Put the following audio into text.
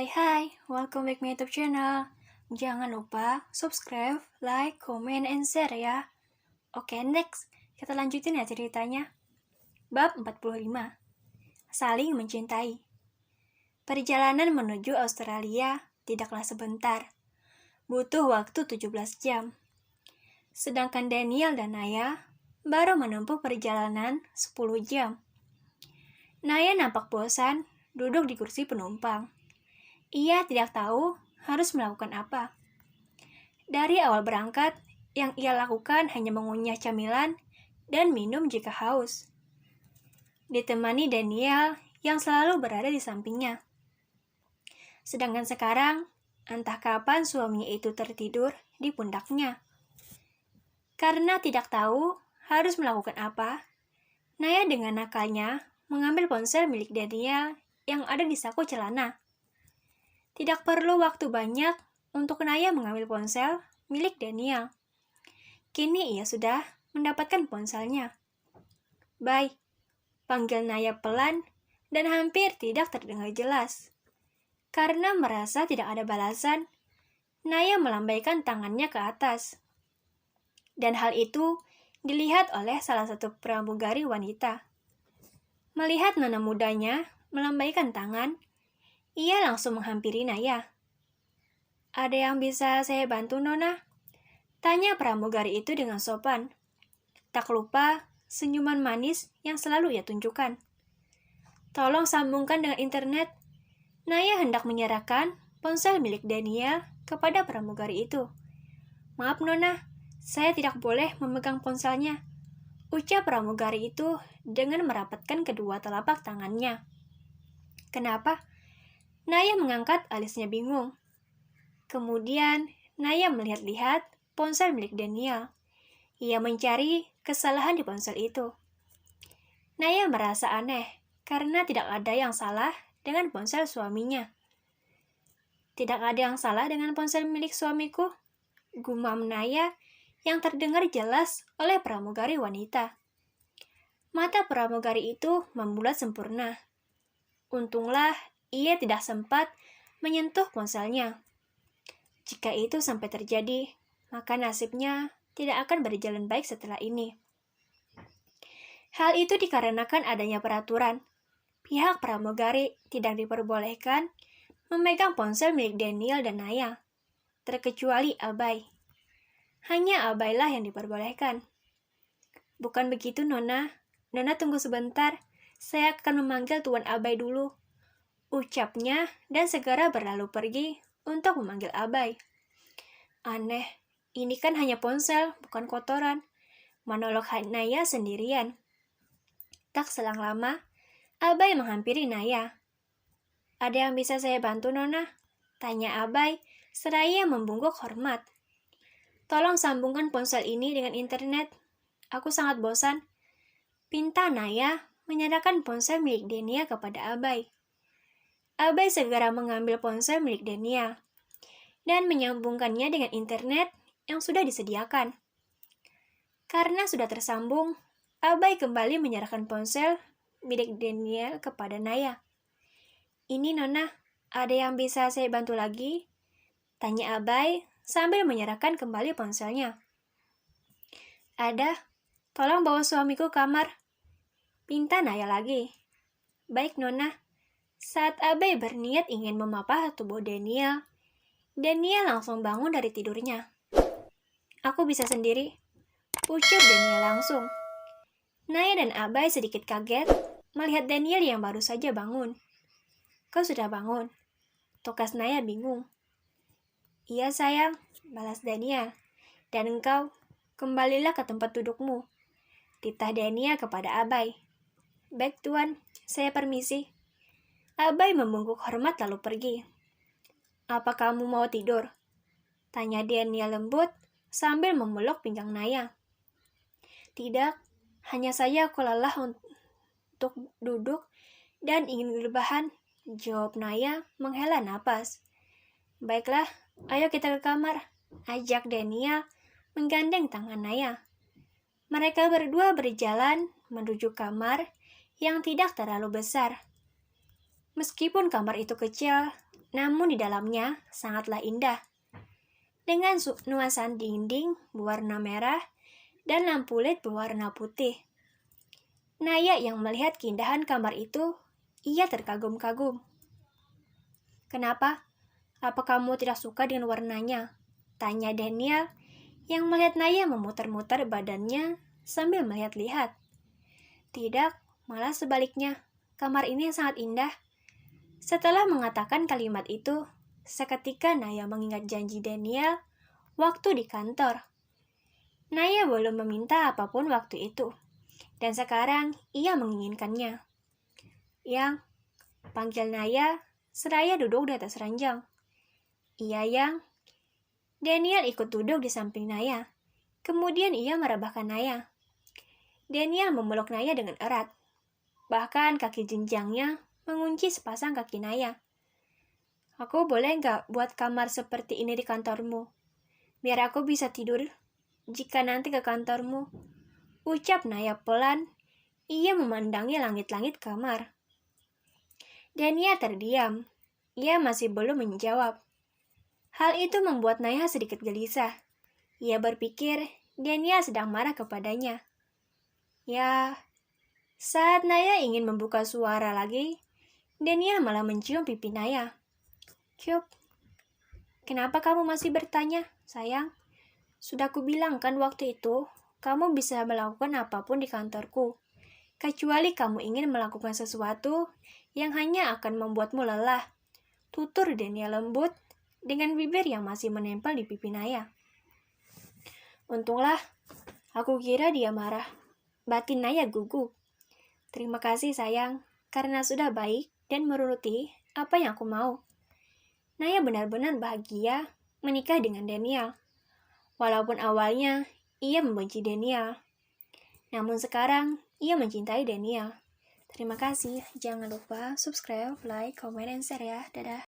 Hai, welcome back my YouTube channel. Jangan lupa subscribe, like, comment, and share ya. Oke, next. Kita lanjutin ya ceritanya. Bab 45. Saling mencintai. Perjalanan menuju Australia tidaklah sebentar. Butuh waktu 17 jam. Sedangkan Daniel dan Naya baru menempuh perjalanan 10 jam. Naya nampak bosan duduk di kursi penumpang. Ia tidak tahu harus melakukan apa. Dari awal berangkat, yang ia lakukan hanya mengunyah camilan dan minum jika haus. Ditemani Daniel yang selalu berada di sampingnya. Sedangkan sekarang, entah kapan suaminya itu tertidur di pundaknya. Karena tidak tahu harus melakukan apa, Naya dengan nakalnya mengambil ponsel milik Daniel yang ada di saku celana. Tidak perlu waktu banyak untuk Naya mengambil ponsel milik Daniel. Kini ia sudah mendapatkan ponselnya. "Bye," panggil Naya pelan dan hampir tidak terdengar jelas. Karena merasa tidak ada balasan, Naya melambaikan tangannya ke atas. Dan hal itu dilihat oleh salah satu pramugari wanita. Melihat nona mudanya melambaikan tangan, ia langsung menghampiri Naya. "Ada yang bisa saya bantu, Nona?" tanya pramugari itu dengan sopan. Tak lupa senyuman manis yang selalu ia tunjukkan. "Tolong sambungkan dengan internet." Naya hendak menyerahkan ponsel milik Daniel kepada pramugari itu. "Maaf, Nona, saya tidak boleh memegang ponselnya," ucap pramugari itu dengan merapatkan kedua telapak tangannya. "Kenapa?" Naya mengangkat alisnya bingung. Kemudian, Naya melihat-lihat ponsel milik Daniel. Ia mencari kesalahan di ponsel itu. Naya merasa aneh, karena tidak ada yang salah dengan ponsel suaminya. "Tidak ada yang salah dengan ponsel milik suamiku," gumam Naya yang terdengar jelas oleh pramugari wanita. Mata pramugari itu membulat sempurna. Untunglah ia tidak sempat menyentuh ponselnya. Jika itu sampai terjadi, maka nasibnya tidak akan berjalan baik setelah ini. Hal itu dikarenakan adanya peraturan. Pihak pramugari tidak diperbolehkan memegang ponsel milik Daniel dan Naya, terkecuali Abai. Hanya Abailah yang diperbolehkan. "Bukan begitu, Nona. Nona tunggu sebentar. Saya akan memanggil Tuan Abai dulu," ucapnya dan segera berlalu pergi untuk memanggil Abai. "Aneh, ini kan hanya ponsel, bukan kotoran," monolog Naya sendirian. Tak selang lama, Abai menghampiri Naya. "Ada yang bisa saya bantu, Nona?" tanya Abai seraya membungkuk hormat. "Tolong sambungkan ponsel ini dengan internet. Aku sangat bosan," pinta Naya menyerahkan ponsel milik Dania kepada Abai. Abai segera mengambil ponsel milik Daniel dan menyambungkannya dengan internet yang sudah disediakan. Karena sudah tersambung, Abai kembali menyerahkan ponsel milik Daniel kepada Naya. "Ini, Nona, ada yang bisa saya bantu lagi?" tanya Abai sambil menyerahkan kembali ponselnya. "Ada, tolong bawa suamiku kamar," pinta Naya lagi. "Baik, Nona." Saat Abai berniat ingin memapah tubuh Daniel langsung bangun dari tidurnya. "Aku bisa sendiri," ucap Daniel langsung. Naya dan Abai sedikit kaget melihat Daniel yang baru saja bangun. "Kau sudah bangun?" tukas Naya bingung. "Iya sayang," balas Daniel. "Dan engkau, kembalilah ke tempat dudukmu," titah Daniel kepada Abai. "Baik tuan, saya permisi." Abai membungkuk hormat lalu pergi. "Apa kamu mau tidur?" tanya Daniel lembut sambil memeluk pinggang Naya. "Tidak, hanya saja aku lelah untuk duduk dan ingin rebahan," jawab Naya menghela napas. "Baiklah, ayo kita ke kamar," ajak Daniel menggandeng tangan Naya. Mereka berdua berjalan menuju kamar yang tidak terlalu besar. Meskipun kamar itu kecil, namun di dalamnya sangatlah indah. Dengan nuansa dinding berwarna merah dan lampu LED berwarna putih. Naya yang melihat keindahan kamar itu, ia terkagum-kagum. "Kenapa? Apa kamu tidak suka dengan warnanya?" tanya Daniel yang melihat Naya memutar-mutar badannya sambil melihat-lihat. "Tidak, malah sebaliknya. Kamar ini sangat indah." Setelah mengatakan kalimat itu, seketika Naya mengingat janji Daniel waktu di kantor. Naya belum meminta apapun waktu itu, dan sekarang ia menginginkannya. "Yang," panggil Naya seraya duduk di atas ranjang. "Iya, Yang." Daniel ikut duduk di samping Naya. Kemudian ia merebahkan Naya. Daniel memeluk Naya dengan erat. Bahkan kaki jenjangnya mengunci sepasang kaki Naya. "Aku boleh nggak buat kamar seperti ini di kantormu? Biar aku bisa tidur jika nanti ke kantormu," ucap Naya pelan. Ia memandangi langit-langit kamar. Daniel terdiam. Ia masih belum menjawab. Hal itu membuat Naya sedikit gelisah. Ia berpikir Daniel sedang marah kepadanya. Ya, saat Naya ingin membuka suara lagi, Daniel malah mencium pipi Naya. "Cup, kenapa kamu masih bertanya, sayang? Sudah kubilang kan waktu itu, kamu bisa melakukan apapun di kantorku, kecuali kamu ingin melakukan sesuatu yang hanya akan membuatmu lelah," tutur Daniel lembut dengan bibir yang masih menempel di pipi Naya. "Untunglah, aku kira dia marah." Batin Naya gugup. "Terima kasih sayang, karena sudah baik dan menuruti apa yang aku mau." Naya benar-benar bahagia menikah dengan Daniel. Walaupun awalnya ia membenci Daniel, namun sekarang ia mencintai Daniel. Terima kasih, jangan lupa subscribe, like, comment, and share ya. Dadah.